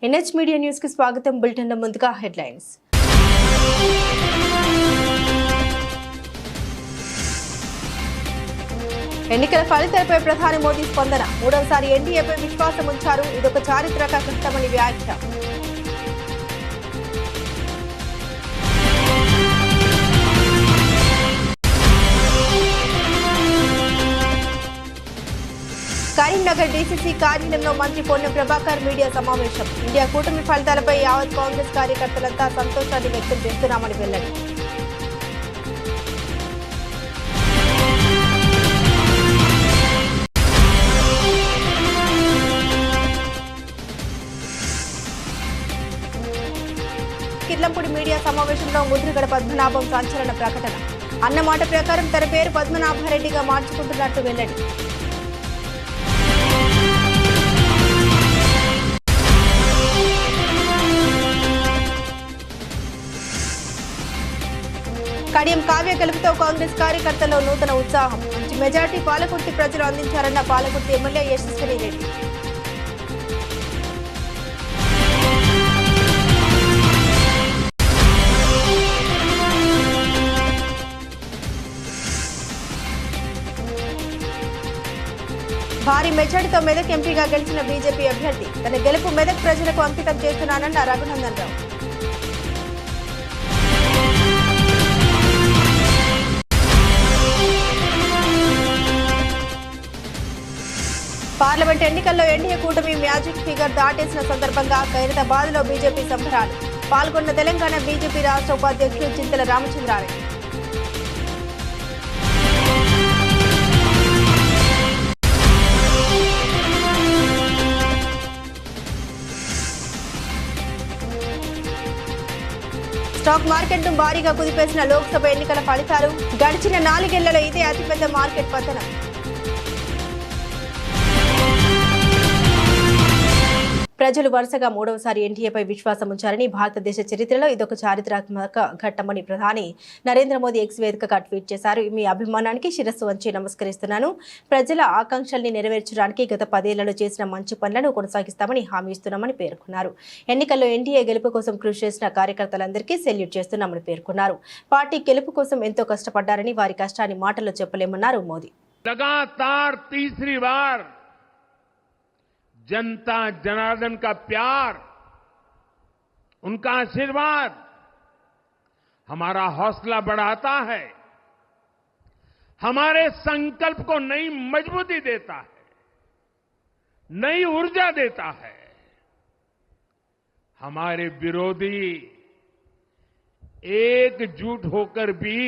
NH media news కి స్వాగతం. Bulletin లో ముందుగా హెడ్లైన్స్. ఎన్నికల ఫలితాలపై ప్రధాని మోదీ స్పందన. మూడవసారి ఎన్డీఏపై విశ్వాసం ఉంచారు. ఇదొక చారిత్రక ఘట్టమని వ్యాఖ్య. కరీంనగర్ డీసీసీ కార్యాలయంలో మంత్రి పొన్నం ప్రభాకర్ మీడియా సమావేశం. ఇండియా కూటమి ఫలితాలపై యావత్ కాంగ్రెస్ కార్యకర్తలంతా సంతోషాన్ని వ్యక్తం చేస్తున్నామని వెల్లడి. కిర్లంపూడి మీడియా సమావేశంలో ముద్రగడ పద్మనాభం సంచలన ప్రకటన. అన్నమాట ప్రకారం తన పేరు పద్మనాభరెడ్డిగా మార్చుకుంటున్నట్టు వెల్లడి. కడియం కావ్య గెలుపుతో కాంగ్రెస్ కార్యకర్తల్లో నూతన ఉత్సాహం. మంచి మెజార్టీ పాలకుర్తి ప్రజలు అందించారన్న పాలకుర్తి ఎమ్మెల్యే యశస్విని రెడ్డి. భారీ మెజార్టీతో మెదక్ ఎంపీగా గెలిచిన బీజేపీ అభ్యర్థి. తన గెలుపు మెదక్ ప్రజలకు అంకితం చేస్తున్నానన్న రఘునందన్ రావు. పార్లమెంట్ ఎన్నికల్లో ఎన్డీఏ కూటమి మ్యాజిక్ ఫిగర్ దాటేసిన సందర్భంగా ఖైరతాబాద్ లో బీజేపీ సంబరాలు. పాల్గొన్న తెలంగాణ బీజేపీ రాష్ట్ర ఉపాధ్యక్షుడు చింతల రామచంద్రారెడ్డి. స్టాక్ మార్కెట్ ను భారీగా కుదిపేసిన లోక్సభ ఎన్నికల ఫలితాలు. గడిచిన 4 ఏళ్లలో ఇదే అతిపెద్ద మార్కెట్ పతనం. ప్రజలు వరుసగా మూడవసారి ఎన్డీఏపై విశ్వాసం ఉంచారని, భారతదేశ చరిత్రలో ఇదొక చారిత్రాత్మక ఘట్టమని ప్రధాని నరేంద్ర మోదీ ఎక్స్ వేదికగా ట్వీట్ చేశారు. మీ అభిమానానికి శిరస్సు వంచి నమస్కరిస్తున్నాను. ప్రజల ఆకాంక్షల్ని నెరవేర్చడానికి గత 10 ఏళ్లలో చేసిన మంచి పనులను కొనసాగిస్తామని హామీ ఇస్తున్నామని పేర్కొన్నారు. ఎన్నికల్లో ఎన్డీఏ గెలుపు కోసం కృషి చేసిన కార్యకర్తలందరికీ సెల్యూట్ చేస్తున్నామని పేర్కొన్నారు. పార్టీ గెలుపు కోసం ఎంతో కష్టపడ్డారని, వారి కష్టాన్ని మాటల్లో చెప్పలేమన్నారు మోదీ. लगातार तीसरी बार जनता जनार्दन का प्यार, उनका आशीर्वाद हमारा हौसला बढ़ाता है, हमारे संकल्प को नई मजबूती देता है, नई ऊर्जा देता है. हमारे विरोधी एकजुट होकर भी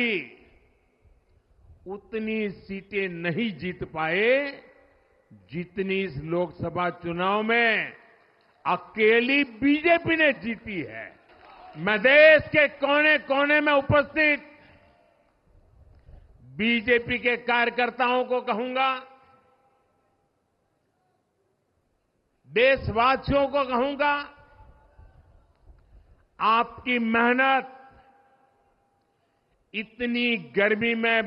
उतनी सीटें नहीं जीत पाए जितनी इस लोकसभा चुनाव में अकेली बीजेपी ने जीती है. मैं देश के कोने कोने में उपस्थित बीजेपी के कार्यकर्ताओं को कहूंगा, देशवासियों को कहूंगा, आपकी मेहनत, इतनी गर्मी में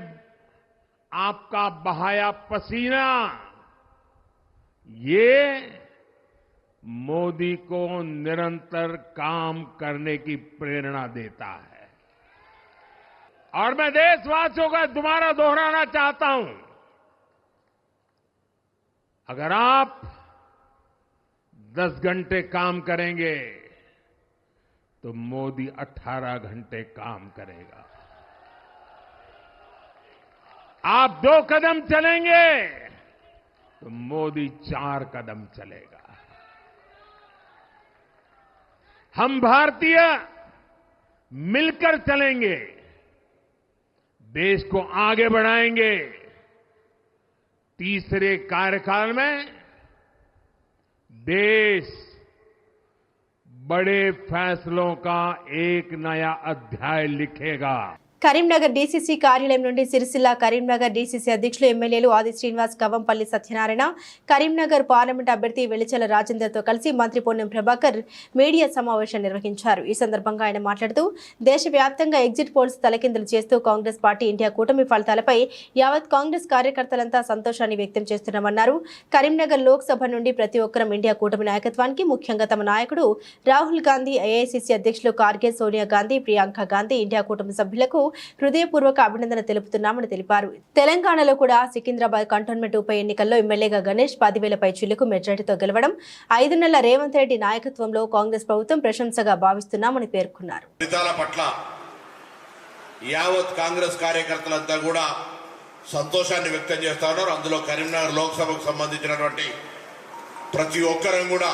आपका बहाया पसीना, ये मोदी को निरंतर काम करने की प्रेरणा देता है. और मैं देशवासियों का दोबारा दोहराना चाहता हूं, अगर आप 10 घंटे काम करेंगे तो मोदी 18 घंटे काम करेगा. आप 2 कदम चलेंगे तो मोदी 4 कदम चलेगा. हम भारतीय मिलकर चलेंगे, देश को आगे बढ़ाएंगे. तीसरे कार्यकाल में देश बड़े फैसलों का एक नया अध्याय लिखेगा. కరీంనగర్ డీసీసీ కార్యాలయం నుండి సిరిసిల్ల కరీంనగర్ డీసీసీ అధ్యక్షులు ఎమ్మెల్యేలు ఆది శ్రీనివాస్, కవంపల్లి సత్యనారాయణ, కరీంనగర్ పార్లమెంట్ అభ్యర్థి వెలిచెల రాజేందర్తో కలిసి మంత్రి పొన్నం ప్రభాకర్ మీడియా సమావేశం నిర్వహించారు. ఈ సందర్భంగా ఆయన మాట్లాడుతూ దేశవ్యాప్తంగా ఎగ్జిట్ పోల్స్ తలకిందులు చేస్తూ కాంగ్రెస్ పార్టీ ఇండియా కూటమి ఫలితాలపై యావత్ కాంగ్రెస్ కార్యకర్తలంతా సంతోషాన్ని వ్యక్తం చేస్తున్నామన్నారు. కరీంనగర్ లోక్సభ నుండి ప్రతి ఒక్కరం ఇండియా కూటమి నాయకత్వానికి, ముఖ్యంగా తమ నాయకుడు రాహుల్ గాంధీ, ఏఐసీసీ అధ్యక్షులు ఖార్గే, సోనియా గాంధీ, ప్రియాంక గాంధీ ఇండియా కూటమి సభ్యులకు హృదయపూర్వక అభినందన తెలుపుతున్నామని తెలిపారు. తెలంగాణలో కూడా సికింద్రాబాద్ కంటోన్మెంట్ ఉప ఎన్నికల్లో ఎమ్మెల్యేగా గణేష్ 10,000 పైచిలకు మెజార్టీతో గెలవడం 5 నెలల రేవంత్ రెడ్డి నాయకత్వంలో కాంగ్రెస్ ప్రభుత్వం ప్రశంసగా భావిస్తున్నామని పేర్కొన్నారు. యావత్ కాంగ్రెస్ కార్యకర్తలంతా కూడా సంతోషాన్ని వ్యక్తం చేస్తా ఉన్నారు. అందులో కరీంనగర్ లోక్సభకు సంబంధించినటువంటి ప్రతి ఒక్కరం కూడా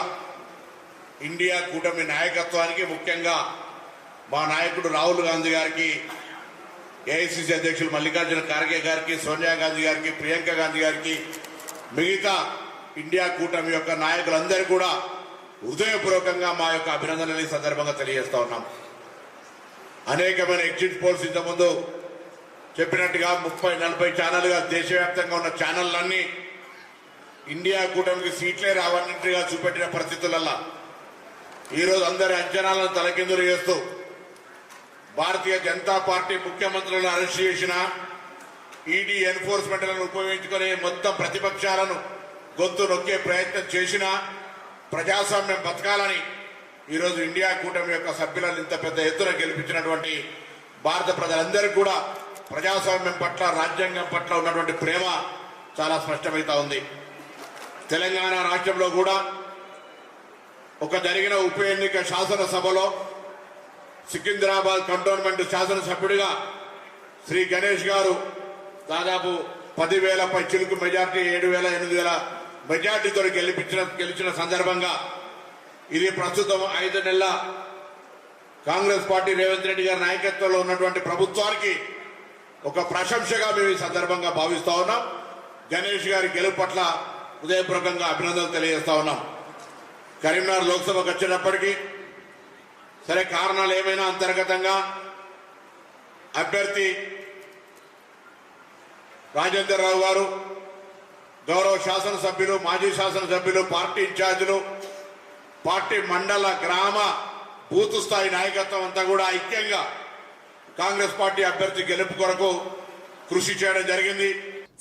ఇండియా కూటమి నాయకత్వానికి, ముఖ్యంగా మా నాయకుడు రాహుల్ గాంధీ గారికి, ఏఐసీసీ అధ్యక్షులు మల్లికార్జున ఖార్గే గారికి, సోనియా గాంధీ గారికి, ప్రియాంక గాంధీ గారికి, మిగతా ఇండియా కూటమి యొక్క నాయకులందరూ కూడా హృదయపూర్వకంగా మా యొక్క అభినందనలు ఈ సందర్భంగా తెలియజేస్తా ఉన్నాం. అనేకమైన ఎగ్జిట్ పోల్స్ ఇంతకుముందు చెప్పినట్టుగా 30-40 ఛానల్గా దేశవ్యాప్తంగా ఉన్న ఛానళ్ళన్నీ ఇండియా కూటమికి సీట్లే రావన్నట్టుగా చూపెట్టిన పరిస్థితులలో ఈరోజు అందరి అంచనాలను తలకిందులు చేస్తూ భారతీయ జనతా పార్టీ ముఖ్యమంత్రులను అరెస్ట్ చేసిన, ఈడీ ఎన్ఫోర్స్మెంట్లను ఉపయోగించుకుని మొత్తం ప్రతిపక్షాలను గొంతు నొక్కే ప్రయత్నం చేసిన, ప్రజాస్వామ్యం బతకాలని ఈరోజు ఇండియా కూటమి యొక్క సభ్యులను ఇంత పెద్ద ఎత్తున గెలిపించినటువంటి భారత ప్రజలందరికీ కూడా ప్రజాస్వామ్యం పట్ల, రాజ్యాంగం పట్ల ఉన్నటువంటి ప్రేమ చాలా స్పష్టమవుతా ఉంది. తెలంగాణ రాష్ట్రంలో కూడా ఒక జరిగిన ఉప ఎన్నిక శాసనసభలో సికింద్రాబాద్ కంటోన్మెంట్ శాసనసభ్యుడిగా శ్రీ గణేష్ గారు దాదాపు 10,000 పైచిలకు మెజార్టీ, 7,000, 8,000 మెజార్టీతో గెలిచిన సందర్భంగా ఇది ప్రస్తుతం 5 నెలల కాంగ్రెస్ పార్టీ రేవంత్ రెడ్డి గారి నాయకత్వంలో ఉన్నటువంటి ప్రభుత్వానికి ఒక ప్రశంసగా మేము ఈ సందర్భంగా భావిస్తా ఉన్నాం. గణేష్ గారి గెలుపు పట్ల హృదయపూర్వకంగా అభినందనలు తెలియజేస్తా ఉన్నాం. కరీంనగర్ లోక్సభకు వచ్చేటప్పటికీ సరే కారణాలు ఏమైనా అంతర్గతంగా అభ్యర్థి రాజేందర్ రావు గారు, గౌరవ శాసనసభ్యులు, మాజీ శాసనసభ్యులు, పార్టీ ఇన్ఛార్జీలు, పార్టీ మండల, గ్రామ, బూత్ స్థాయి నాయకత్వం అంతా కూడా ఐక్యంగా కాంగ్రెస్ పార్టీ అభ్యర్థి గెలుపు కొరకు కృషి చేయడం జరిగింది.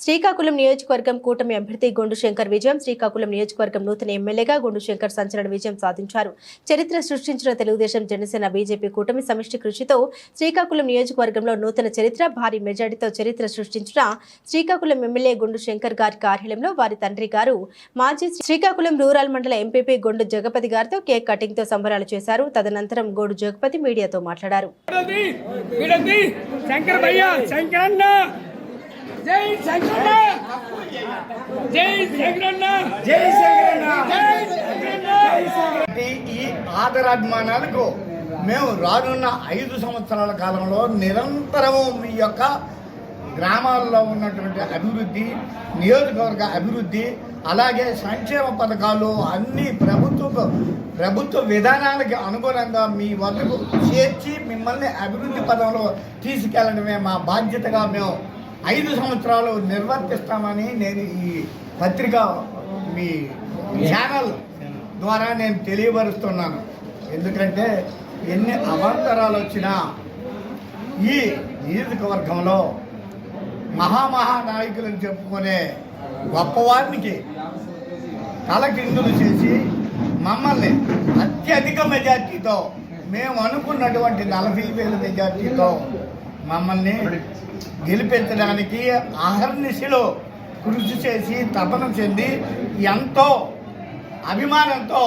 శ్రీకాకుళం నియోజకవర్గం కూటమి అభ్యర్థి గొండు శంకర్ విజయం. శ్రీకాకుళం నియోజకవర్గం నూతన ఎమ్మెల్యేగా గొండు శంకర్ సంచలన విజయం సాధించారు. చరిత్ర సృష్టించిన తెలుగుదేశం, జనసేన, బీజేపీ కూటమి సమిష్టి కృషితో శ్రీకాకుళం నియోజకవర్గంలో నూతన చరిత్ర, భారీ మెజార్టీతో చరిత్ర సృష్టించిన శ్రీకాకుళం ఎమ్మెల్యే గొండు శంకర్ గారి కార్యాలయంలో వారి తండ్రి గారు మాజీ శ్రీకాకుళం రూరల్ మండల ఎంపీపీ గొండు జగపతి గారితో కేక్ కటింగ్ తో సంబరాలు చేశారు. తదనంతరం గొండు జగపతి మీడియాతో మాట్లాడారు. జై శంకరన్న, జై శంకరన్న, జై శంకరన్న, జై శంకరన్న. ఈ ఆదరాభిమానాలకు మేము రానున్న 5 సంవత్సరాల కాలంలో నిరంతరము మీ యొక్క గ్రామాల్లో ఉన్నటువంటి అభివృద్ధి, నియోజకవర్గ అభివృద్ధి, అలాగే సంక్షేమ పథకాలు అన్ని ప్రభుత్వ విధానానికి అనుగుణంగా మీ వద్దకు చేర్చి మిమ్మల్ని అభివృద్ధి పదంలో తీసుకెళ్లడమే మా బాధ్యతగా మేము 5 సంవత్సరాలు నిర్వర్తిస్తామని నేను ఈ పత్రిక మీ ఛానల్ ద్వారా నేను తెలియపరుస్తున్నాను. ఎందుకంటే ఎన్ని అవాంతరాలు వచ్చినా ఈ నియోజకవర్గంలో మహానాయకులను చెప్పుకునే గొప్పవారికి తలకిందులు చేసి మమ్మల్ని అత్యధిక మెజార్టీతో, మేము అనుకున్నటువంటి 40,000 మెజార్టీతో మమ్మల్ని గెలిపించడానికి అహర్నిశలో కృషి చేసి తపన చెంది ఎంతో అభిమానంతో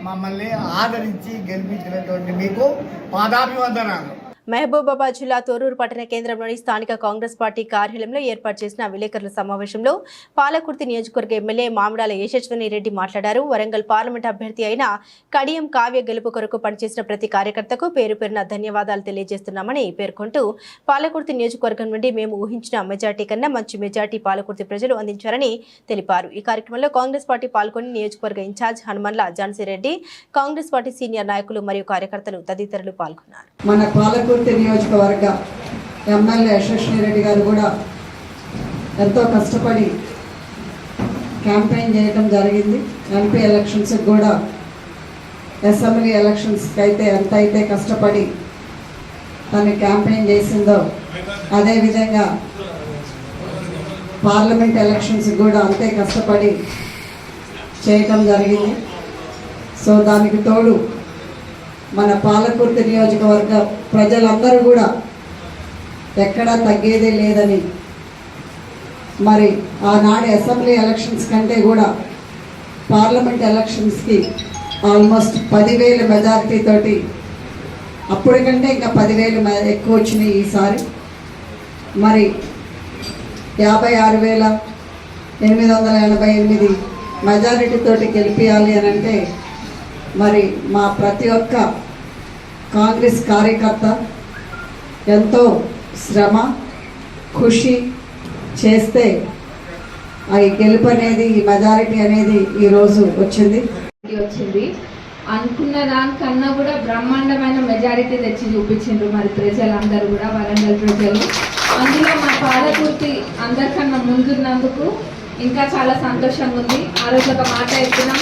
మమ్మల్ని ఆదరించి గెలిపించినటువంటి మీకు పాదాభివందనాలు. మహబూబాబాద్ జిల్లా తోరూరు పట్టణ కేంద్రంలోని స్థానిక కాంగ్రెస్ పార్టీ కార్యాలయంలో ఏర్పాటు చేసిన విలేకరుల సమావేశంలో పాలకుర్తి నియోజకవర్గ ఎమ్మెల్యే మామిడాల యశస్విని రెడ్డి మాట్లాడారు. వరంగల్ పార్లమెంట్ అభ్యర్థి అయిన కడియం కావ్య గెలుపు కొరకు పనిచేసిన ప్రతి కార్యకర్తకు పేరు పేరున ధన్యవాదాలు తెలియజేస్తున్నామని పేర్కొంటూ పాలకుర్తి నియోజకవర్గం నుండి మేము ఊహించిన మెజార్టీ కన్నా మంచి మెజార్టీ పాలకుర్తి ప్రజలు అందించారని తెలిపారు. ఈ కార్యక్రమంలో కాంగ్రెస్ పార్టీ పాల్గొని నియోజకవర్గ incharge Hanumanla Jhansi Reddy, Congress party senior నాయకులు మరియు కార్యకర్తలు తదితరులు పాల్గొన్నారు. పాలకుర్తి నియోజకవర్గ ఎమ్మెల్యే యశస్వి రెడ్డి గారు కూడా ఎంతో కష్టపడి క్యాంపెయిన్ చేయడం జరిగింది. ఎంపీ ఎలక్షన్స్కి కూడా, అసెంబ్లీ ఎలక్షన్స్కి అయితే ఎంత అయితే కష్టపడి తను క్యాంపెయిన్ చేసిందో అదేవిధంగా పార్లమెంట్ ఎలక్షన్స్ కూడా అంతే కష్టపడి చేయటం జరిగింది. సో దానికి తోడు మన పాలకుర్తి నియోజకవర్గ ప్రజలందరూ కూడా ఎక్కడా తగ్గేదే లేదని, మరి ఆనాడు అసెంబ్లీ ఎలక్షన్స్ కంటే కూడా పార్లమెంట్ ఎలక్షన్స్కి ఆల్మోస్ట్ 10,000 మెజారిటీ తోటి, అప్పటికంటే ఇంకా 10,000 ఎక్కువ వచ్చినాయి ఈసారి. మరి 56,888 మెజారిటీ తోటి గెలిపించాలి అని అంటే మరి మా ప్రతి ఒక్క కాంగ్రెస్ కార్యకర్త ఎంతో శ్రమ కృషి చేస్తే ఈ గెలుపు అనేది, ఈ మెజారిటీ అనేది ఈరోజు వచ్చింది. అనుకున్న దానికన్నా కూడా బ్రహ్మాండమైన మెజారిటీ తెచ్చి చూపించిండ్రు మరి ప్రజలందరూ కూడా, వరంగల్ ప్రజలు. అందులో మా పాలకుర్తి అందరికన్నా ముందున్నందుకు ఇంకా చాలా సంతోషంగా ఉంది. ఆ రోజు ఒక మాట చెప్పినాం,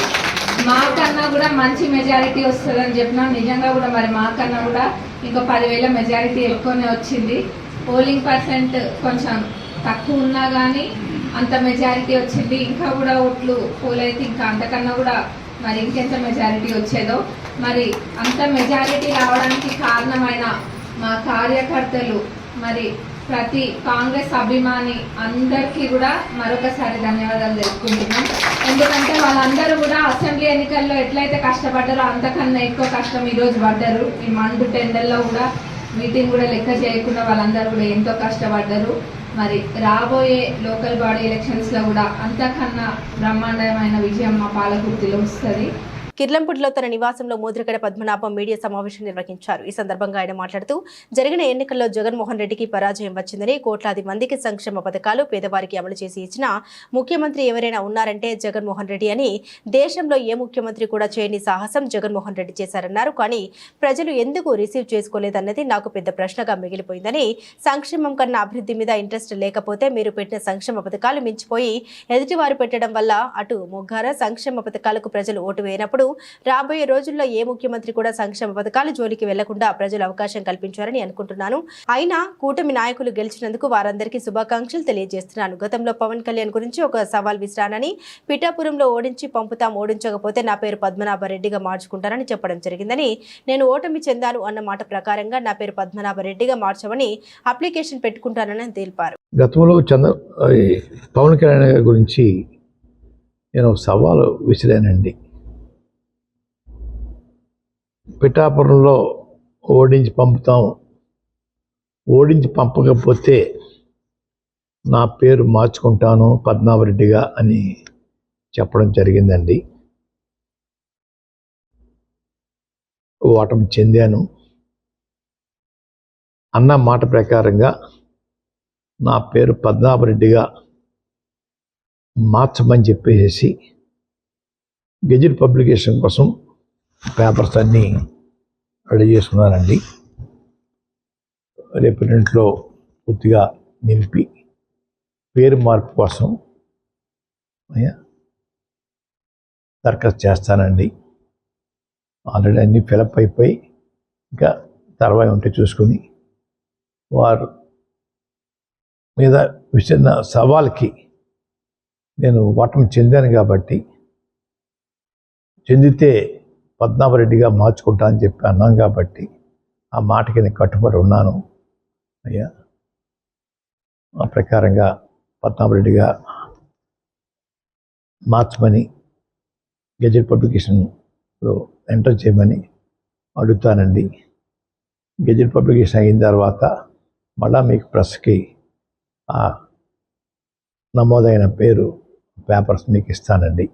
మాకన్నా కూడా మంచి మెజారిటీ వస్తుందని చెప్పినాం. నిజంగా కూడా మరి మాకన్నా కూడా ఇంకా 10,000 మెజారిటీ ఎక్కువనే వచ్చింది. పోలింగ్ పర్సెంట్ కొంచెం తక్కువ ఉన్నా కానీ అంత మెజారిటీ వచ్చింది. ఇంకా కూడా ఓట్లు పోలైతే ఇంకా అంతకన్నా కూడా మరి ఇంకెంత మెజారిటీ వచ్చేదో. మరి అంత మెజారిటీ రావడానికి కారణమైన మా కార్యకర్తలు, మరి ప్రతి కాంగ్రెస్ అభిమాని అందరికీ కూడా మరొకసారి ధన్యవాదాలు తెలుపుకుంటున్నాం. ఎందుకంటే వాళ్ళందరూ కూడా అసెంబ్లీ ఎన్నికల్లో ఎట్లయితే కష్టపడ్డారో అంతకన్నా ఎక్కువ కష్టం ఈరోజు పడ్డారు. ఈ మండు టెండర్లో కూడా మీటింగ్ కూడా లెక్క చేయకుండా వాళ్ళందరూ కూడా ఎంతో కష్టపడ్డారు. మరి రాబోయే లోకల్ బాడీ ఎలక్షన్స్లో కూడా అంతకన్నా బ్రహ్మాండమైన విజయం మా పాలకుర్తిలో వస్తుంది. కిర్లంపూడిలో తన నివాసంలో ముద్రగడ పద్మనాభం మీడియా సమావేశం నిర్వహించారు. ఈ సందర్భంగా ఆయన మాట్లాడుతూ, జరిగిన ఎన్నికల్లో జగన్మోహన్ రెడ్డికి పరాజయం వచ్చిందని, కోట్లాది మందికి సంక్షేమ పథకాలు పేదవారికి అమలు చేసి ఇచ్చిన ముఖ్యమంత్రి ఎవరైనా ఉన్నారంటే జగన్మోహన్ రెడ్డి అని, దేశంలో ఏ ముఖ్యమంత్రి కూడా చేయని సాహసం జగన్మోహన్ రెడ్డి చేశారన్నారు. కానీ ప్రజలు ఎందుకు రిసీవ్ చేసుకోలేదన్నది నాకు పెద్ద ప్రశ్నగా మిగిలిపోయిందని, సంక్షేమం కన్నా అభివృద్ధి మీద ఇంట్రెస్ట్ లేకపోతే మీరు పెట్టిన సంక్షేమ పథకాలు మించిపోయి ఎదుటివారు పెట్టడం వల్ల అటు మొగ్గార సంక్షేమ పథకాలకు ప్రజలు ఓటు వేయనప్పుడు రాబోయే రోజుల్లో ఏ ముఖ్యమంత్రి కూడా సంక్షేమ పథకాలు జోలికి వెళ్లకుండా ప్రజలు అవకాశం కల్పించారని అనుకుంటున్నాను. అయినా కూటమి నాయకులు గెలిచినందుకు వారందరికీ శుభాకాంక్షలు తెలియజేస్తున్నాను. గతంలో పవన్ కళ్యాణ్ గురించి ఒక సవాల్ విసిరానని, పిఠాపురంలో ఓడించి పంపుతాం, ఓడించకపోతే నా పేరు పద్మనాభరెడ్డిగా మార్చుకుంటానని చెప్పడం జరిగిందని, నేను ఓటమి చెందాను అన్న మాట ప్రకారంగా నా పేరు పద్మనాభరెడ్డిగా మార్చమని అప్లికేషన్ పెట్టుకుంటానని తెలిపారు. గతంలో పవన్ కళ్యాణ్ గారి గురించి నేను సవాలు విసిరానండి. పిఠాపురంలో ఓడించి పంపుతాం, ఓడించి పంపకపోతే నా పేరు మార్చుకుంటాను పద్మనాభరెడ్డిగా అని చెప్పడం జరిగిందండి. ఓటమి చెందాను అన్న మాట ప్రకారంగా నా పేరు పద్మనాభరెడ్డిగా మార్చమని చెప్పేసి గెజిట్ పబ్లికేషన్ కోసం పేపర్స్ అన్నీ రెడీ చేసుకున్నానండి. రేపు రెంట్లో పూర్తిగా నింపి పేరు మార్పు కోసం దరఖాస్తు చేస్తానండి. ఆల్రెడీ అన్నీ ఫిలప్ అయిపోయి ఇంకా తర్వాత ఉంటే చూసుకుని వారు మీద విసిరిన సవాల్కి నేను ఓటమి చెందాను కాబట్టి, చెందితే పద్మనాభరెడ్డిగా మార్చుకుంటా అని చెప్పి అన్నాం కాబట్టి ఆ మాటకి నేను కట్టుబడి ఉన్నాను అయ్యా. ఆ ప్రకారంగా పద్మనాభరెడ్డిగా మార్చమని గెజెట్ పబ్లికేషన్లో ఎంటర్ చేయమని అడుగుతానండి. గెజెట్ పబ్లికేషన్ అయిన తర్వాత మళ్ళా మీకు ప్రెస్కి ఆ నమోదైన పేరు పేపర్స్ మీకు ఇస్తానండి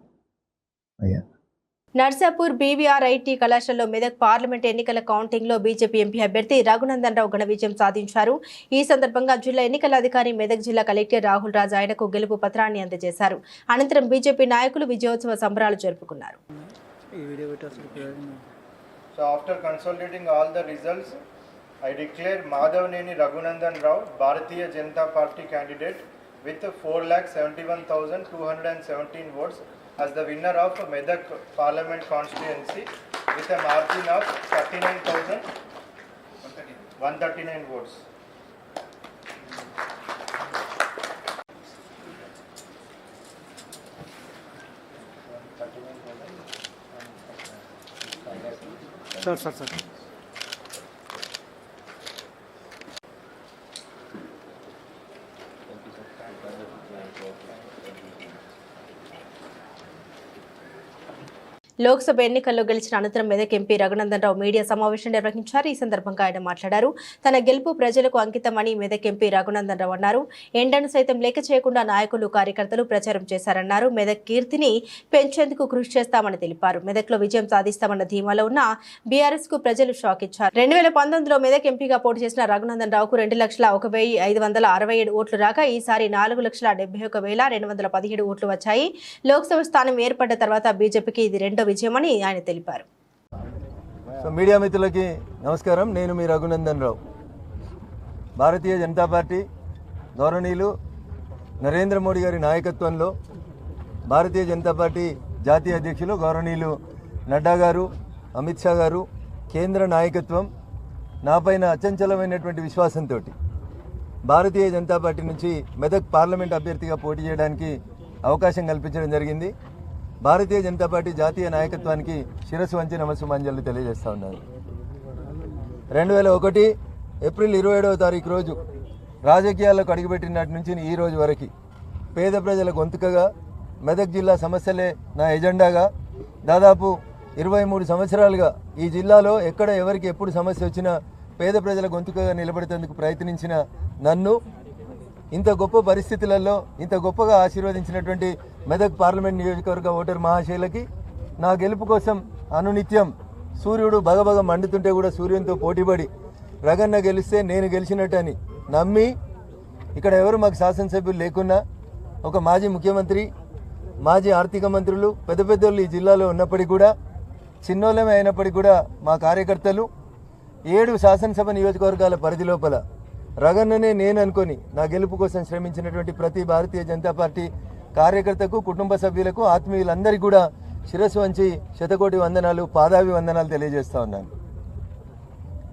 అయ్యా. నర్సాపూర్ బీవీఆర్ ఐటీ కళాశాలలో మెదక్ పార్లమెంట్ ఎన్నికల కౌంటింగ్ లో బీజేపీ ఎంపీ అభ్యర్థి రఘునందన్ రావు ఘన విజయం సాధించారు. ఈ సందర్భంగా జిల్లా ఎన్నికల అధికారి మెదక్ జిల్లా కలెక్టర్ రాహుల్ రాజ్ ఆయనకు గెలుపు పత్రాన్ని అందజేశారు. అనంతరం బీజేపీ నాయకులు విజయోత్సవ సంబరాలు జరుపుకున్నారు. So after consolidating all the results, I declare Madhavaneni Raghunandan Rao, Bharatiya Janata Party candidate with 4,71,217 votes as the winner of Medak Parliament constituency with a margin of 39,139 votes. Sir. Lok Sabha ఎన్నికల్లో గెలిచిన అనంతరం Medak MP Raghunandan Rao media సమావేశం నిర్వహించారు. ఈ సందర్భంగా ఆయన మాట్లాడారు. తన గెలుపు ప్రజలకు అంకితమని మెదక్ ఎంపీ రఘునందన్ రావు అన్నారు. ఎండను సైతం లెక్క చేయకుండా నాయకులు కార్యకర్తలు ప్రచారం చేశారన్నారు. మెదక్ కీర్తిని పెంచేందుకు కృషి చేస్తామని తెలిపారు. మెదక్లో విజయం సాధిస్తామన్న ధీమాలో ఉన్న బీఆర్ఎస్ కు ప్రజలు షాక్ ఇచ్చారు. 2019లో మెదక్ ఎంపీగా పోటీ చేసిన రఘునందన్ రావుకు 2,01,567 ఓట్లు రాగా ఈసారి 4,71,217 ఓట్లు వచ్చాయి. లోక్సభ స్థానం ఏర్పడ్డ తర్వాత బీజేపీకి ఇది రెండో విజయమని ఆయన తెలిపారు. మీడియా మిత్రులకి నమస్కారం. నేను మీ రఘునందన్ రావు. భారతీయ జనతా పార్టీ గౌరవనీయులు నరేంద్ర మోడీ గారి నాయకత్వంలో భారతీయ జనతా పార్టీ జాతీయ అధ్యక్షులు గౌరవనీయులు నడ్డా గారు, అమిత్ షా గారు, కేంద్ర నాయకత్వం నాపైన అచంచలమైనటువంటి విశ్వాసంతో భారతీయ జనతా పార్టీ నుంచి మెదక్ పార్లమెంట్ అభ్యర్థిగా పోటీ చేయడానికి అవకాశం కల్పించడం జరిగింది. భారతీయ జనతా పార్టీ జాతీయ నాయకత్వానికి శిరస్సు వంచి నమస్సుమాంజలు తెలియజేస్తా ఉన్నాను. 2001 ఏప్రిల్ 27వ తారీఖు రోజు రాజకీయాల్లోకి అడుగుపెట్టినటి నుంచి ఈ రోజు వరకు పేద ప్రజల గొంతుకగా మెదక్ జిల్లా సమస్యలే నా ఎజెండాగా దాదాపు 23 సంవత్సరాలుగా ఈ జిల్లాలో ఎక్కడ ఎవరికి ఎప్పుడు సమస్య వచ్చినా పేద ప్రజల గొంతుకగా నిలబడేందుకు ప్రయత్నించిన నన్ను ఇంత గొప్ప పరిస్థితులలో ఇంత గొప్పగా ఆశీర్వదించినటువంటి మెదక్ పార్లమెంట్ నియోజకవర్గ ఓటర్ మహాశైలకి నా గెలుపు కోసం అనునిత్యం సూర్యుడు బగబగ మండుతుంటే కూడా సూర్యునితో పోటీపడి రగన్న గెలిస్తే నేను గెలిచినట్టని నమ్మి ఇక్కడ ఎవరు మాకు శాసనసభ్యులు లేకున్నా ఒక మాజీ ముఖ్యమంత్రి, మాజీ ఆర్థిక మంత్రులు, పెద్ద పెద్దోళ్ళు ఈ జిల్లాలో ఉన్నప్పటికీ కూడా చిన్నోళ్ళమే అయినప్పటికీ కూడా మా కార్యకర్తలు 7 శాసనసభ నియోజకవర్గాల పరిధి లోపల రగన్ననే నేను అనుకొని నా గెలుపు కోసం శ్రమించినటువంటి ప్రతి భారతీయ జనతా పార్టీ కార్యకర్తకు, కుటుంబ సభ్యులకు, ఆత్మీయులందరికీ కూడా శిరస్సు వంచి శతకోటి వందనాలు, పాదాభి వందనాలు తెలియజేస్తా ఉన్నాను.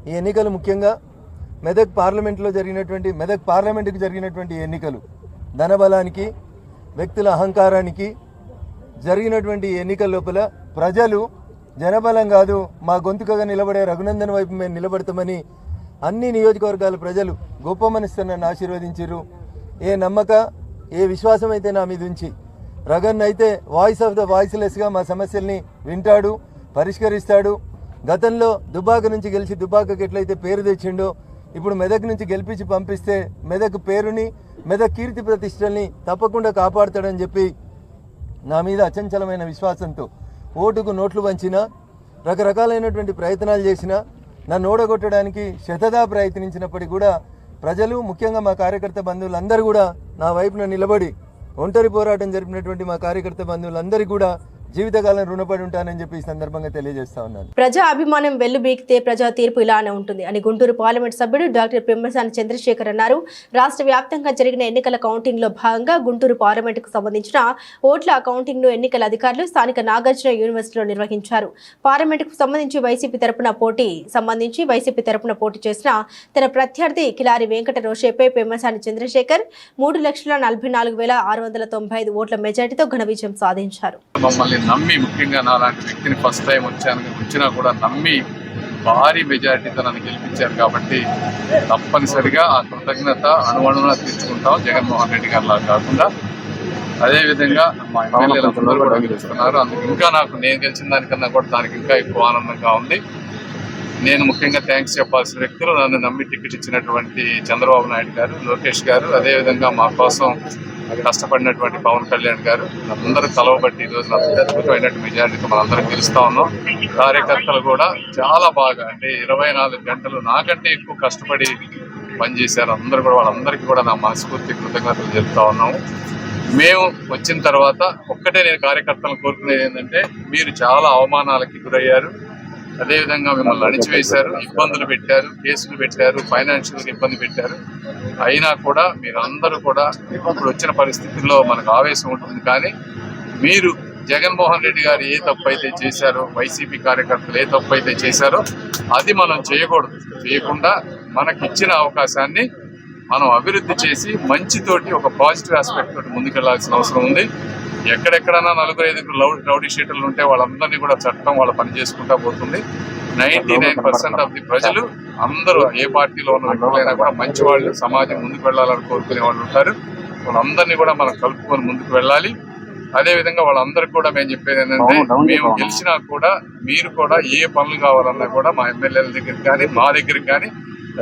ఈ ఎన్నికలు ముఖ్యంగా మెదక్ పార్లమెంటుకు జరిగినటువంటి ఎన్నికలు ధనబలానికి, వ్యక్తుల అహంకారానికి జరిగినటువంటి ఎన్నికల లోపల ప్రజలు జనబలం కాదు మా గొంతుకగా నిలబడే రఘునందన్ వైపు మేము నిలబడతామని అన్ని నియోజకవర్గాల ప్రజలు గొప్ప మనసుతో నన్ను ఆశీర్వదించారు. ఏ నమ్మక, ఏ విశ్వాసం అయితే నా మీద ఉంచి రగన్ అయితే వాయిస్ ఆఫ్ ద వాయిస్లెస్గా మా సమస్యల్ని వింటాడు, పరిష్కరిస్తాడు. గతంలో దుబ్బాక నుంచి గెలిచి దుబ్బాకకి ఎట్లయితే పేరు తెచ్చిండో ఇప్పుడు మెదక్ నుంచి గెలిపించి పంపిస్తే మెదక్ పేరుని, మెదక్ కీర్తి ప్రతిష్టల్ని తప్పకుండా కాపాడుతాడని చెప్పి నా మీద అచంచలమైన విశ్వాసంతో ఓటుకు నోట్లు వంచిన, రకరకాలైనటువంటి ప్రయత్నాలు చేసిన, నన్ను ఓడగొట్టడానికి శతదా ప్రయత్నించినప్పటికీ కూడా ప్రజలు, ముఖ్యంగా మా కార్యకర్త బంధువులందరూ కూడా నా వైపున నిలబడి ఒంటరి పోరాటం జరిపినటువంటి మా కార్యకర్త బంధువులందరికీ కూడా జీవితకాలం రుణపడి ఉంటానని చెప్పి ఈ సందర్భంగా తెలియజేస్తా ఉన్నాను. ప్రజా అభిమానం వెల్లుబీకితే ప్రజా తీర్పు ఇలానే ఉంటుంది అని గుంటూరు పార్లమెంట్ సభ్యుడు డాక్టర్ పెమ్మసాని చంద్రశేఖర్ అన్నారు. రాష్ట్ర వ్యాప్తంగా జరిగిన ఎన్నికల కౌంటింగ్ లో భాగంగా గుంటూరు పార్లమెంటుకు సంబంధించిన ఓట్ల కౌంటింగ్ ను ఎన్నికల అధికారులు స్థానిక నాగార్జున యూనివర్సిటీలో నిర్వహించారు. పార్లమెంటుకు సంబంధించి వైసీపీ తరపున పోటీ చేసిన తన ప్రత్యర్థి కిలారి వెంకట రోషేపై పెమ్మసాని చంద్రశేఖర్ 3,44,695 ఓట్ల మెజార్టీతో ఘన విజయం సాధించారు. నమ్మి, ముఖ్యంగా నాలాంటి వ్యక్తిని ఫస్ట్ టైం వచ్చినా కూడా నమ్మి భారీ మెజారిటీతో నన్ను గెలిపించారు. కాబట్టి తప్పనిసరిగా ఆ కృతజ్ఞత అణువణువున తీర్చుకుంటాం. జగన్మోహన్ రెడ్డి గారిలా కాకుండా అదేవిధంగా మా ఎమ్మెల్యేలందరూ కూడా గెలుస్తున్నారు. అందుకు ఇంకా నేను గెలిచిన దానికన్నా కూడా దానికి ఇంకా ఎక్కువ ఆనందంగా ఉంది. నేను ముఖ్యంగా థ్యాంక్స్ చెప్పాల్సిన వ్యక్తులు నన్ను నమ్మి టికెట్ ఇచ్చినటువంటి చంద్రబాబు నాయుడు గారు, లోకేష్ గారు, అదేవిధంగా మా కోసం కష్టపడినటువంటి పవన్ కళ్యాణ్ గారు, అందరూ కలవబట్టి ఈరోజు అద్భుతమైనటువంటి మెజారిటీతో మనందరం గెలుస్తా ఉన్నాం. కార్యకర్తలు కూడా చాలా బాగా, అంటే 24 గంటలు నాకంటే ఎక్కువ కష్టపడి పనిచేశారు. అందరూ కూడా, వాళ్ళందరికీ కూడా నా మనస్ఫూర్తి కృతజ్ఞతలు చెప్తా ఉన్నాము. మేము వచ్చిన తర్వాత ఒక్కటే నేను కార్యకర్తలను కోరుకునేది ఏంటంటే, మీరు చాలా అవమానాలకి గురయ్యారు. అదేవిధంగా మిమ్మల్ని అణిచివేశారు, ఇబ్బందులు పెట్టారు, కేసులు పెట్టారు, ఫైనాన్షియల్గా ఇబ్బంది పెట్టారు. అయినా కూడా మీరు అందరూ కూడా ఇప్పుడు వచ్చిన పరిస్థితుల్లో మనకు ఆవేశం ఉంటుంది. కానీ మీరు జగన్మోహన్ రెడ్డి గారు ఏ తప్పు అయితే చేశారో, వైసీపీ కార్యకర్తలు ఏ తప్పు అయితే చేశారో అది మనం చేయకూడదు. చేయకుండా మనకిచ్చిన అవకాశాన్ని మనం అభివృద్ధి చేసి మంచితోటి ఒక పాజిటివ్ ఆస్పెక్ట్ తోటి ముందుకెళ్లాల్సిన అవసరం ఉంది. ఎక్కడెక్కడైనా 4-5 రౌడీ షీటర్లు ఉంటే వాళ్ళందరినీ కూడా చట్టం వాళ్ళ పని చేసుకుంటా పోతుంది. 99% ఆఫ్ ది ప్రజలు అందరూ ఏ పార్టీలో ఉన్న వ్యక్తులైనా కూడా మంచి వాళ్ళు, సమాజం ముందుకు వెళ్ళాలని కోరుకునే వాళ్ళు ఉంటారు. వాళ్ళందరినీ కూడా మనం కలుపుకొని ముందుకు వెళ్ళాలి. అదేవిధంగా వాళ్ళందరికీ కూడా మేము చెప్పేది ఏంటంటే, మేము గెలిచినా కూడా మీరు కూడా ఏ పనులు కావాలన్నా కూడా మా ఎమ్మెల్యేల దగ్గరికి కానీ మా దగ్గరికి కానీ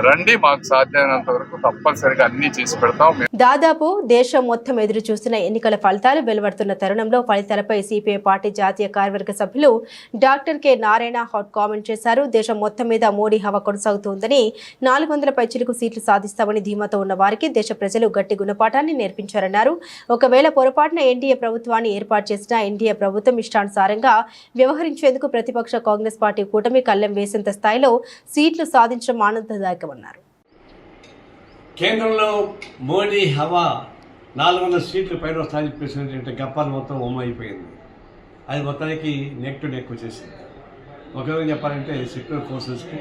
రండి, మాకు సాధ్యమైనంత వరకు తప్పనిసరిగా అన్ని చేసి పెడతాం. దాదాపు దేశం మొత్తం ఎదురు చూస్తున్న ఎన్నికల ఫలితాలు వెలువడుతున్న తరుణంలో ఫలితాలపై సిపిఐ పార్టీ జాతీయ కార్యవర్గ సభ్యులు doctor K Narayana hot comment చేశారు. దేశం మొత్తం మీద మోడీ హవా కొనసాగుతోందని, 400 పైచిలకు సీట్లు సాధిస్తామని ధీమాతో ఉన్న వారికి దేశ ప్రజలు గట్టి గుణపాఠాన్ని నేర్పించారన్నారు. ఒకవేళ పొరపాటున ఎన్డీఏ ప్రభుత్వాన్ని ఏర్పాటు చేసిన ఎన్డీఏ ప్రభుత్వం ఇష్టానుసారంగా వ్యవహరించేందుకు ప్రతిపక్ష కాంగ్రెస్ పార్టీ కూటమి కళ్ళెం వేసేంత స్థాయిలో సీట్లు సాధించడం ఆనందదాయకమన్నారు. కేంద్రంలో మోడీ హవా 400 సీట్లు పైన వస్తాయని చెప్పేసి గప్పాలు మొత్తం అయిపోయింది. అది మొత్తానికి నెక్ టు నెక్ వచ్చేసింది. ఒక విధంగా చెప్పాలంటే సెక్యులర్ ఫోర్సెస్కి,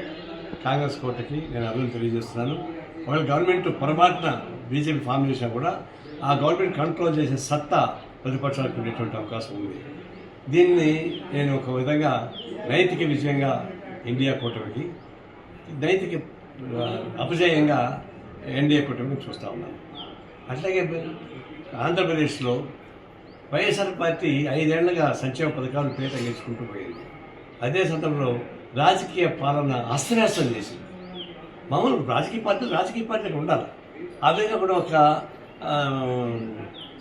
కాంగ్రెస్ కోటకి నేను అభివృద్ధి తెలియజేస్తున్నాను. ఒకవేళ గవర్నమెంట్ పొరపాటున బీజేపీ ఫామ్ చేసినా కూడా ఆ గవర్నమెంట్ కంట్రోల్ చేసే సత్తా ప్రతిపక్షాలకు ఉండేటువంటి అవకాశం ఉంది. దీన్ని నేను ఒక విధంగా నైతిక విజయంగా ఇండియా కూటమికి, నైతిక అపజయంగా ఎన్డీఏ కూటమిని చూస్తూ ఉన్నాను. అట్లాగే ఆంధ్రప్రదేశ్లో వైఎస్ఆర్ పార్టీ 5 ఏళ్లుగా సంక్షేమ పథకాలు పేట గెలుచుకుంటూ పోయింది. అదే సందర్భంలో రాజకీయ పాలన అస్త్రయాస్త్రం చేసింది. మామూలు రాజకీయ పార్టీలకు ఉండాలి. ఆ విధంగా కూడా ఒక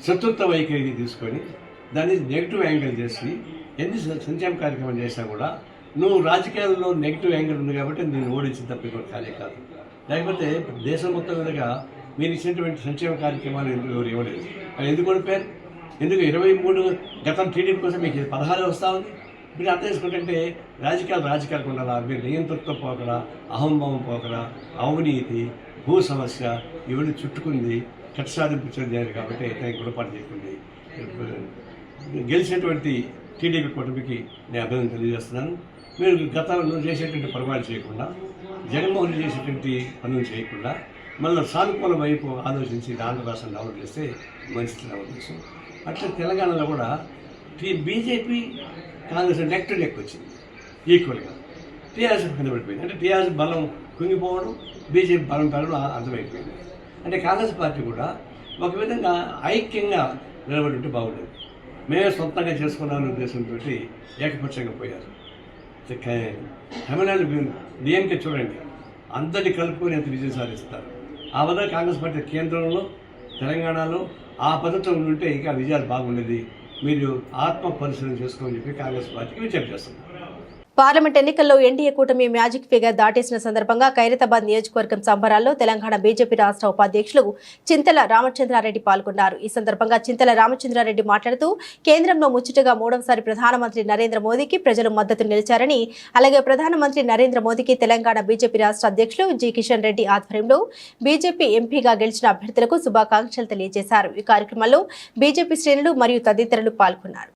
శత్రుత్వ వైఖరి తీసుకొని దాన్ని నెగిటివ్ యాంగిల్ చేసి ఎన్ని సంక్షేమ కార్యక్రమం చేసినా కూడా నువ్వు రాజకీయాల్లో నెగిటివ్ యాంగిల్ ఉంది కాబట్టి నేను ఓడించిన తప్ప కాలే కాదు. లేకపోతే దేశం మొత్తం మీదగా మీరు ఇచ్చినటువంటి సంక్షేమ కార్యక్రమాలు ఎవరు ఇవ్వలేదు. అది ఎందుకు ఓడిపోయారు? ఎందుకు 23 గతం టీడీపీ కోసం మీకు 16 వస్తూ ఉంది. మీరు అర్థం చేసుకుంటే రాజకీయాలు ఉండాలా, మీరు నియంతృత్వం పోకరా, అహంభావం పోకరా, అవినీతి, భూ సమస్య ఇవన్నీ చుట్టుకుంది, కక్షాదింపు చెందారు కాబట్టి గుణపాటు చేయకుంది. గెలిచినటువంటి టీడీపీ కూటమికి నేను అభినందన తెలియజేస్తున్నాను. మీరు గతంలో చేసేటువంటి పొరపాటు చేయకుండా, జగన్మోహన్ రెడ్డి చేసేటువంటి పనులు చేయకుండా మళ్ళీ సానుకూల వైపు ఆలోచించి ఆంధ్ర రాష్ట్రం డెవలప్ చేస్తే మంచిది ఉద్దేశం. అట్లా తెలంగాణలో కూడా BJP Congress neck to neck వచ్చింది ఈక్వల్గా. టీఆర్ఎస్ కింద పడిపోయింది. అంటే టీఆర్ఎస్ బలం కుంగిపోవడం, బీజేపీ బలం పెరగడం అర్థమైపోయింది. అంటే కాంగ్రెస్ పార్టీ కూడా ఒక విధంగా ఐక్యంగా నిలబడి బాగుండేది. మేమే సొంతంగా చేసుకున్నామనే ఉద్దేశంతో ఏకపక్షంగా పోయారు. తమిళనాడు డిఎంకే చూడండి, అందరినీ కలుపుకొని ఎంత విజయం సాధిస్తారు. ఆ విధంగా కాంగ్రెస్ పార్టీ కేంద్రంలో, తెలంగాణలో ఆ పద్ధతిలో ఉంటే ఇంకా విజయాలు బాగుండేది. మీరు ఆత్మ పరిశీలన చేసుకోమని చెప్పి కాంగ్రెస్ పార్టీకి విజ్ఞప్తి చేస్తున్నారు. పార్లమెంట్ ఎన్నికల్లో ఎన్డీఏ కూటమి మ్యాజిక్ ఫిగర్ దాటేసిన సందర్భంగా ఖైరతాబాద్ నియోజకవర్గం సంబరాల్లో తెలంగాణ బీజేపీ రాష్ట్ర ఉపాధ్యక్షులు చింతల రామచంద్రారెడ్డి పాల్గొన్నారు. ఈ సందర్భంగా చింతల రామచంద్రారెడ్డి మాట్లాడుతూ కేంద్రంలో ముచ్చటగా 3వసారి ప్రధానమంత్రి నరేంద్ర మోదీకి ప్రజలు మద్దతు నిలిచారని, అలాగే ప్రధానమంత్రి నరేంద్ర మోదీకి తెలంగాణ బీజేపీ రాష్ట్ర అధ్యక్షులు జి కిషన్ రెడ్డి ఆధ్వర్యంలో బీజేపీ ఎంపీగా గెలిచిన అభ్యర్థులకు శుభాకాంక్షలు తెలియజేశారు. ఈ కార్యక్రమంలో బీజేపీ శ్రేణులు మరియు తదితరులు పాల్గొన్నారు.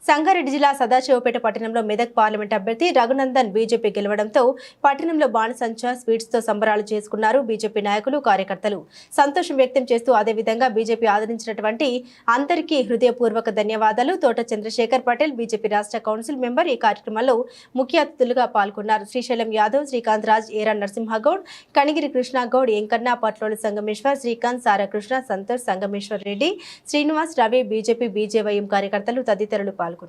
సంగారెడ్డి జిల్లా సదాశివపేట పట్టణంలో మెదక్ పార్లమెంట్ అభ్యర్థి రఘునందన్ బీజేపీ గెలవడంతో పట్టణంలో బాణసంచా స్వీట్స్ తో సంబరాలు చేసుకున్నారు. బీజేపీ నాయకులు, కార్యకర్తలు సంతోషం వ్యక్తం చేస్తూ అదేవిధంగా బీజేపీ ఆదరించినటువంటి అందరికీ హృదయపూర్వక ధన్యవాదాలు. తోట చంద్రశేఖర్ పటేల్ బీజేపీ రాష్ట్ర కౌన్సిల్ మెంబర్ ఈ కార్యక్రమంలో ముఖ్య అతిథులుగా పాల్గొన్నారు. శ్రీశైలం యాదవ్, శ్రీకాంత్ రాజ్, ఏరా నరసింహగౌడ్, కనిగిరి కృష్ణగౌడ్, ఎంకన్న, పట్లోళి సంగమేశ్వర్, శ్రీకాంత్, సారాకృష్ణ, సంతోష్, సంగమేశ్వర్ రెడ్డి, శ్రీనివాస్, రవి, బీజేపీ బీజేవైఎం కార్యకర్తలు తదితరులు పాల్గొన్నారు.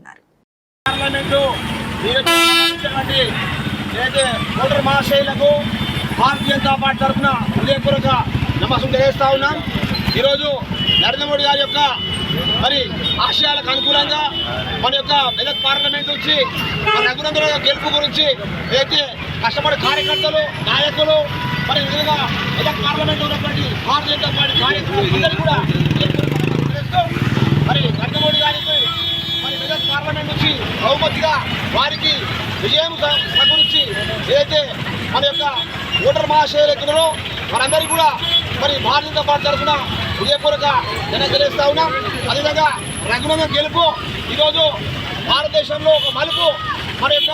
మహాశైలకు భారతీయ జనతా పార్టీ తరఫున హృదయపూర్వక నమస్కారం తెలియజేస్తా ఉన్నాం. ఈరోజు నరేంద్ర మోడీ గారి యొక్క మరి ఆశయాలకు అనుకూలంగా మన యొక్క మెదక్ పార్లమెంట్ నుంచి మన రఘునందన్ గెలుపు గురించి అయితే కష్టపడే కార్యకర్తలు, నాయకులు మరి విధంగా మెదక్ పార్లమెంట్ ఉన్నటువంటి భారతీయ జనతా పార్టీ కార్యకర్తలందరూ కూడా మరి నరేంద్ర మోడీ గారికి మరి మెదక్ పార్లమెంట్ నుంచి బహుమతిగా వారికి విజయం సమకూర్చి ఏదైతే మన యొక్క ఓటర్ మహాశయులు ఎత్తున్నారో వారందరికీ కూడా మరి భారతీయ జనతా పార్టీ తరఫున హృదయపూర్వక తెలియజేస్తా ఉన్నాం. అదేవిధంగా రఘునందన్ గెలుపు ఈరోజు భారతదేశంలో ఒక మలుపు. మన యొక్క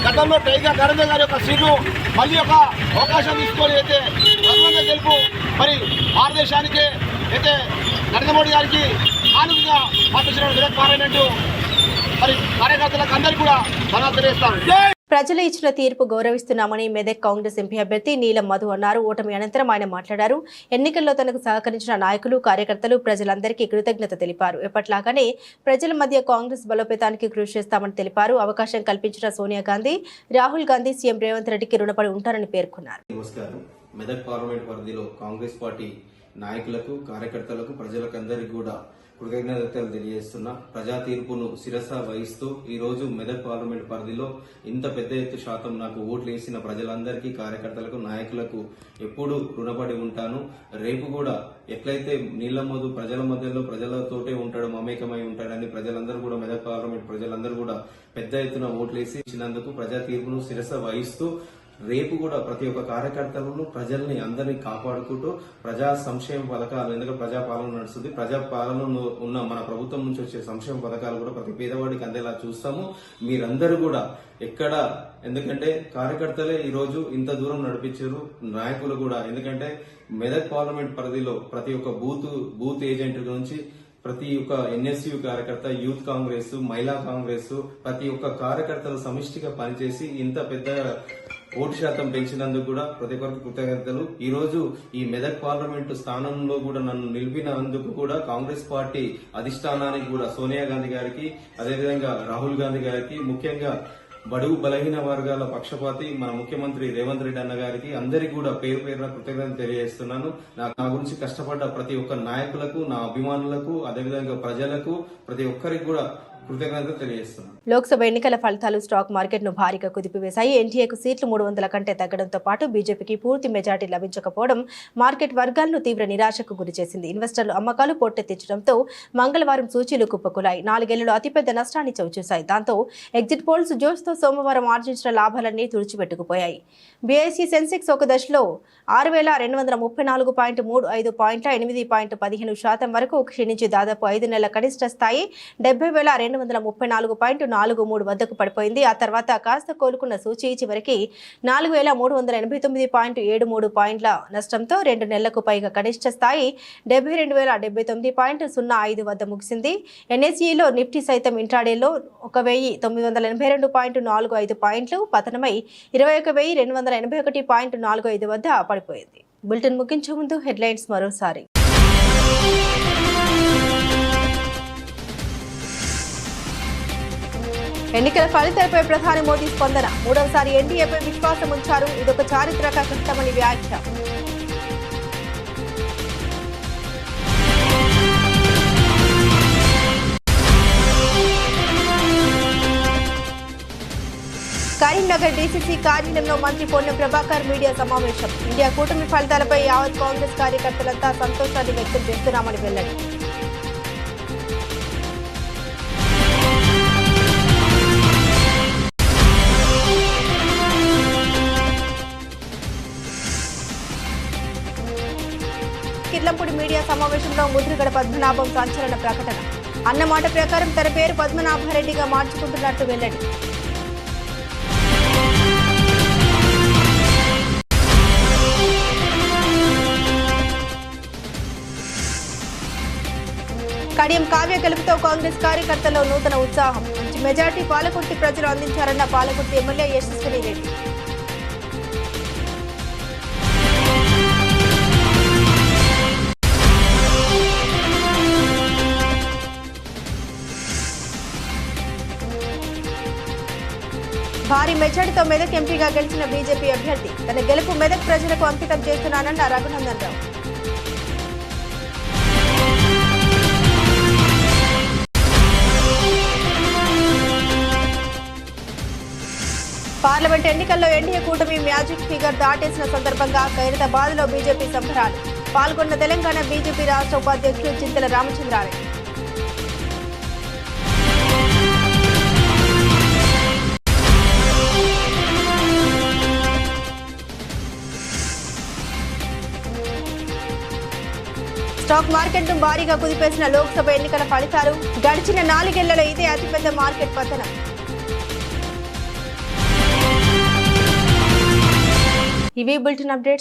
గతంలో టైగర్ నరేందర్ గారి యొక్క సీటు మళ్ళీ ఒక అవకాశం తీసుకొని అయితే రఘునందన్ గెలుపు మరి భారతదేశానికి అయితే నరేంద్ర మోడీ గారికి ఆనందంగా పంపించిన మెదక్ పార్లమెంటు మరి కార్యకర్తలకు అందరికీ కూడా ధన్యవాదాలు తెలియజేస్తాం. ప్రజలు ఇచ్చిన తీర్పు గౌరవిస్తున్నామని మెదక్ కాంగ్రెస్ ఎంపీ అభ్యర్థి నీలం మధు అన్నారు. ఓటమి అనంతరం ఆయన మాట్లాడారు. ఎన్నికల్లో తనకు సహకరించిన నాయకులు, కార్యకర్తలు, ప్రజలందరికీ కృతజ్ఞత తెలిపారు. ఎప్పట్లాగానే ప్రజల మధ్య కాంగ్రెస్ బలోపేతానికి కృషి చేస్తామని తెలిపారు. అవకాశం కల్పించిన సోనియా గాంధీ, రాహుల్ గాంధీ, సీఎం రేవంత్ రెడ్డికి రుణపడి ఉంటారని పేర్కొన్నారు. నమస్కారం. మెదక్ పార్లమెంట్ పరిధిలో కాంగ్రెస్ పార్టీ నాయకులకు, కార్యకర్తలకు, ప్రజలకందరికీ కూడా కృతజ్ఞతలు తెలియజేస్తున్నా. ప్రజా తీర్పును శిరస వహిస్తూ ఈ రోజు మెదక్ పార్లమెంట్ పరిధిలో ఇంత పెద్ద ఎత్తు శాతం నాకు ఓట్లు వేసిన ప్రజలందరికీ, కార్యకర్తలకు, నాయకులకు ఎప్పుడు రుణపడి ఉంటాను. రేపు కూడా ఎట్లయితే నీళ్ల మధు ప్రజల మధ్యలో ప్రజలతోటే ఉంటాడు, మమేకమై ఉంటాడని ప్రజలందరూ కూడా, మెదక్ పార్లమెంట్ ప్రజలందరూ కూడా పెద్ద ఎత్తున ఓట్లేసి ఇచ్చినందుకు ప్రజా తీర్పును శిరస వహిస్తూ రేపు కూడా ప్రతి ఒక్క కార్యకర్తలను, ప్రజల్ని అందరినీ కాపాడుకుంటూ ప్రజా సంక్షేమ పథకాలు, ఎందుకంటే ప్రజాపాలన నడుస్తుంది, ప్రజాపాలనలో ఉన్న మన ప్రభుత్వం నుంచి వచ్చే సంక్షేమ పథకాలు కూడా ప్రతి పేదవాడికి అందేలా చూస్తాము. మీరందరూ కూడా ఎక్కడ, ఎందుకంటే కార్యకర్తలే ఈ రోజు ఇంత దూరం నడిపించారు, నాయకులు కూడా. ఎందుకంటే మెదక్ పార్లమెంట్ పరిధిలో ప్రతి ఒక్క బూత్ ఏజెంట్ నుంచి ప్రతి ఒక్క ఎన్ఎస్యు కార్యకర్త, యూత్ కాంగ్రెస్, మహిళా కాంగ్రెస్, ప్రతి ఒక్క కార్యకర్తలు సమిష్టిగా పనిచేసి ఇంత పెద్ద ఓటు శాతం పెంచినందుకు కూడా ప్రతి ఒక్కరికి కృతజ్ఞతలు. ఈ రోజు ఈ మెదక్ పార్లమెంటు స్థానంలో కూడా నన్ను నిలిపినందుకు కూడా కాంగ్రెస్ పార్టీ అధిష్టానానికి కూడా, సోనియా గాంధీ గారికి, అదేవిధంగా రాహుల్ గాంధీ గారికి, ముఖ్యంగా బడుగు బలహీన వర్గాల పక్షపాతి మన ముఖ్యమంత్రి రేవంత్ రెడ్డి అన్న గారికి అందరికీ కూడా పేరు పేరున కృతజ్ఞతలు తెలియజేస్తున్నాను. నా గురించి కష్టపడ్డ ప్రతి ఒక్క నాయకులకు, నా అభిమానులకు, అదేవిధంగా ప్రజలకు, ప్రతి ఒక్కరికి కూడా కృతజ్ఞతలు తెలియజేస్తున్నాను. లోక్సభ ఎన్నికల ఫలితాలు స్టాక్ మార్కెట్ను భారీగా కుదిపివేశాయి. ఎన్డీఏకు సీట్లు 300 కంటే తగ్గడంతో పాటు బీజేపీకి పూర్తి మెజార్టీ లభించకపోవడం మార్కెట్ వర్గాలను తీవ్ర నిరాశకు గురిచేసింది. ఇన్వెస్టర్లు అమ్మకాలు పోటెత్తించడంతో మంగళవారం సూచీలు కుప్పకూలాయి. 4 ఏళ్లలో అతిపెద్ద నష్టాన్ని చవిచూశాయి. దాంతో ఎగ్జిట్ పోల్స్ జోష్తో సోమవారం ఆర్జించిన లాభాలన్నీ తుడిచిపెట్టుకుపోయాయి. బీఐసీ సెన్సెక్స్ ఒక దశలో 6234.35 పాయింట్ల 8.15% వరకు క్షీణించి దాదాపు 5 నెలల కనిష్ట స్థాయి 70,234.43 వద్దకు పడిపోయింది. ఆ తర్వాత కాస్త కోలుకున్న సూచీ చివరికి 4,389.73 పాయింట్ల నష్టంతో 2 నెలలకు పైగా కనిష్ట స్థాయి 72,079.05 వద్ద ముగిసింది. ఎన్ఎస్ఈలో నిఫ్టీ సైతం ఇంట్రాడేలో 1,982.45 పాయింట్లు పతనమై 21,281.45 వద్ద పడిపోయింది. బులెటిన్ ముగించే ముందు హెడ్లైన్స్ మరోసారి. ఎన్నికల ఫలితాలపై ప్రధాని మోదీ స్పందన. 3వసారి ఎన్డీఏపై విశ్వాసం ఉంచారు. ఇదొక చారిత్రక ఘట్టమని వ్యాఖ్య. కరీంనగర్ డీసీసీ కార్యాలయంలో మంత్రి పొన్నం ప్రభాకర్ మీడియా సమావేశం. ఇండియా కూటమి ఫలితాలపై యావత్ కాంగ్రెస్ కార్యకర్తలంతా సంతోషాన్ని వ్యక్తం చేస్తున్నామని వెల్లడి. కిర్లంపూడి మీడియా సమావేశంలో ముద్రగడ పద్మనాభం సంచలన ప్రకటన. అన్నమాట ప్రకారం తన పేరు పద్మనాభరెడ్డిగా మార్చుకుంటున్నట్టు వెల్లడి. కడియం కావ్య గెలుపుతో కాంగ్రెస్ కార్యకర్తల్లో నూతన ఉత్సాహం. మంచి మెజార్టీ పాలకుర్తి ప్రజలు అందించారన్న పాలకుర్తి ఎమ్మెల్యే యశస్విని రెడ్డి. భారీ మెజార్టీతో మెదక్ ఎంపీగా గెలిచిన బీజేపీ అభ్యర్థి. తన గెలుపు మెదక్ ప్రజలకు అంకితం చేస్తున్నానన్న రఘునందన్ రావు. పార్లమెంట్ ఎన్నికల్లో ఎన్డీఏ కూటమి మ్యాజిక్ ఫిగర్ దాటేసిన సందర్భంగా ఖైరతాబాద్లో బీజేపీ సంబరాలు. పాల్గొన్న తెలంగాణ బీజేపీ రాష్ట్ర ఉపాధ్యక్షులు చింతల రామచంద్రారెడ్డి. స్టాక్ మార్కెట్ను భారీగా కుదిపేసిన లోక్సభ ఎన్నికల ఫలితాలు. గడిచిన 4 ఏళ్లలో ఇదే అతిపెద్ద మార్కెట్ పతనం. ఇవి బులెటిన్ అప్డేట్స్.